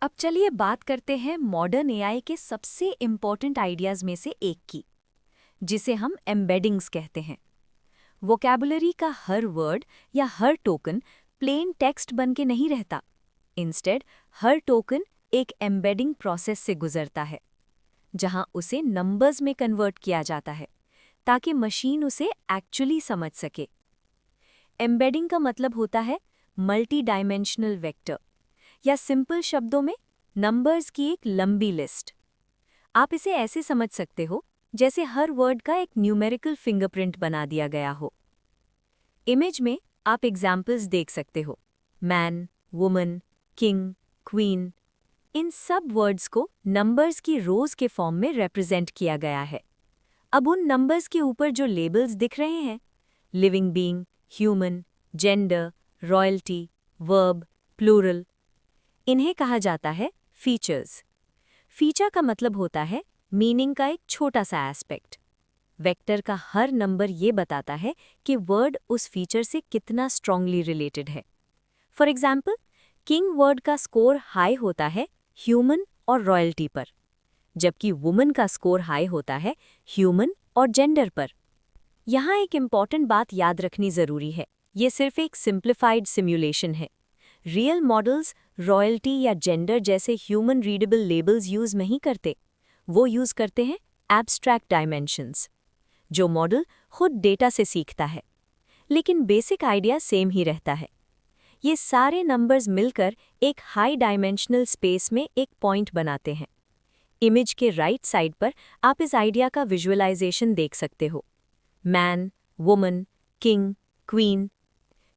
अब चलिए बात करते हैं मॉडर्न एआई के सबसे इम्पॉर्टेंट आइडियाज में से एक की, जिसे हम एम्बेडिंग्स कहते हैं। वोकैबुलरी का हर वर्ड या हर टोकन प्लेन टेक्स्ट बन के नहीं रहता। इंस्टेड हर टोकन एक एम्बेडिंग प्रोसेस से गुजरता है, जहां उसे नंबर्स में कन्वर्ट किया जाता है ताकि मशीन उसे एक्चुअली समझ सके। एम्बेडिंग का मतलब होता है मल्टी डायमेंशनल वेक्टर, या सिंपल शब्दों में नंबर्स की एक लंबी लिस्ट। आप इसे ऐसे समझ सकते हो जैसे हर वर्ड का एक न्यूमेरिकल फिंगरप्रिंट बना दिया गया हो। इमेज में आप एग्जाम्पल्स देख सकते हो, मैन, वुमन, किंग, क्वीन। इन सब वर्ड्स को नंबर्स की रोज के फॉर्म में रिप्रेजेंट किया गया है। अब उन नंबर्स के ऊपर जो लेबल्स दिख रहे हैं, living being, human, gender, royalty, verb, plural, इन्हें कहा जाता है फीचर्स। फीचर का मतलब होता है मीनिंग का एक छोटा सा एस्पेक्ट। वेक्टर का हर नंबर ये बताता है कि वर्ड उस फीचर से कितना स्ट्रांगली रिलेटेड है। फॉर एग्जाम्पल, किंग वर्ड का स्कोर हाई होता है ह्यूमन और रॉयल्टी पर, जबकि वुमन का स्कोर हाई होता है ह्यूमन और जेंडर पर। यहाँ एक इम्पॉर्टेंट बात याद रखनी जरूरी है, ये सिर्फ एक सिंप्लीफाइड सिम्युलेशन है। रियल मॉडल्स रॉयल्टी या जेंडर जैसे ह्यूमन रीडेबल लेबल्स यूज नहीं करते, वो यूज करते हैं एब्स्ट्रैक्ट डायमेंशंस, जो मॉडल खुद डेटा से सीखता है। लेकिन बेसिक आइडिया सेम ही रहता है। ये सारे नंबर्स मिलकर एक हाई डायमेंशनल स्पेस में एक पॉइंट बनाते हैं। इमेज के राइट साइड पर आप इस आइडिया का विजुअलाइजेशन देख सकते हो। Man, woman, king, queen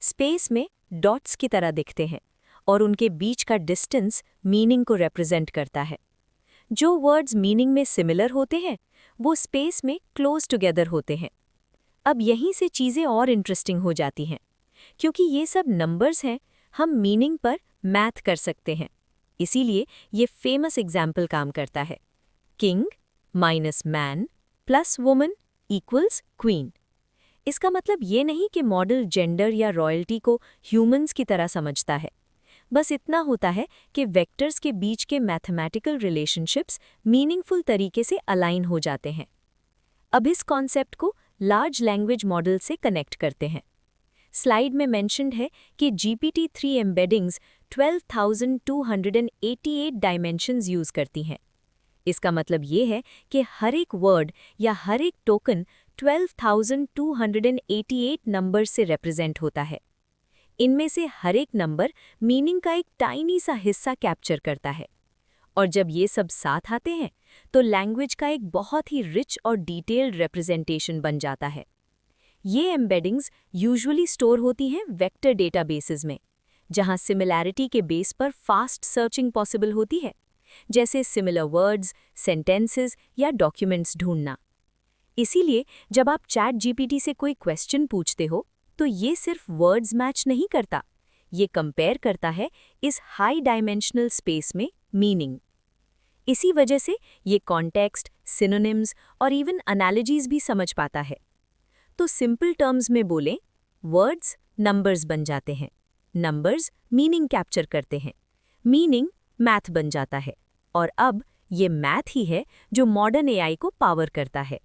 space में डॉट्स की तरह दिखते हैं, और उनके बीच का डिस्टेंस मीनिंग को रिप्रेजेंट करता है। जो वर्ड्स मीनिंग में सिमिलर होते हैं, वो स्पेस में क्लोज टुगेदर होते हैं। अब यहीं से चीज़ें और इंटरेस्टिंग हो जाती हैं, क्योंकि ये सब नंबर्स हैं, हम मीनिंग पर मैथ कर सकते हैं। इसीलिए ये फेमस एग्जाम्पल काम करता है, king minus man plus woman equals queen. इसका मतलब ये नहीं कि मॉडल जेंडर या रॉयल्टी को ह्यूमंस की तरह समझता है। बस इतना होता है कि वेक्टर्स के बीच के मैथमेटिकल रिलेशनशिप्स मीनिंगफुल तरीके से अलाइन हो जाते हैं। अब इस कॉन्सेप्ट को लार्ज लैंग्वेज मॉडल से कनेक्ट करते हैं। स्लाइड में मेंशन्ड है कि GPT-3 एम्बेडिंग्स 12,288 डायमेंशंस यूज करती हैं। इसका मतलब ये है कि हर एक वर्ड या हर एक टोकन 12,288 नंबर से रिप्रेजेंट होता है। इनमें से हर एक नंबर मीनिंग का एक टाइनी सा हिस्सा कैप्चर करता है, और जब ये सब साथ आते हैं तो लैंग्वेज का एक बहुत ही रिच और डिटेल्ड रिप्रेजेंटेशन बन जाता है। ये एम्बेडिंग्स यूजुअली स्टोर होती हैं वेक्टर डेटाबेसेस में, जहां सिमिलैरिटी के बेस पर फास्ट सर्चिंग पॉसिबल होती है, जैसे सिमिलर वर्ड्स, सेंटेंसेस या डॉक्यूमेंट्स ढूंढना। इसीलिए जब आप चैट जीपीटी से कोई क्वेश्चन पूछते हो, तो ये सिर्फ वर्ड्स मैच नहीं करता, ये कंपेयर करता है इस हाई डायमेंशनल स्पेस में मीनिंग। इसी वजह से ये कॉन्टेक्स्ट, सिनोनिम्स और इवन एनालॉजीज भी समझ पाता है। तो सिंपल टर्म्स में बोलें, वर्ड्स नंबर्स बन जाते हैं, नंबर्स मीनिंग कैप्चर करते हैं, मीनिंग मैथ बन जाता है, और अब ये मैथ ही है जो मॉडर्न एआई को पावर करता है।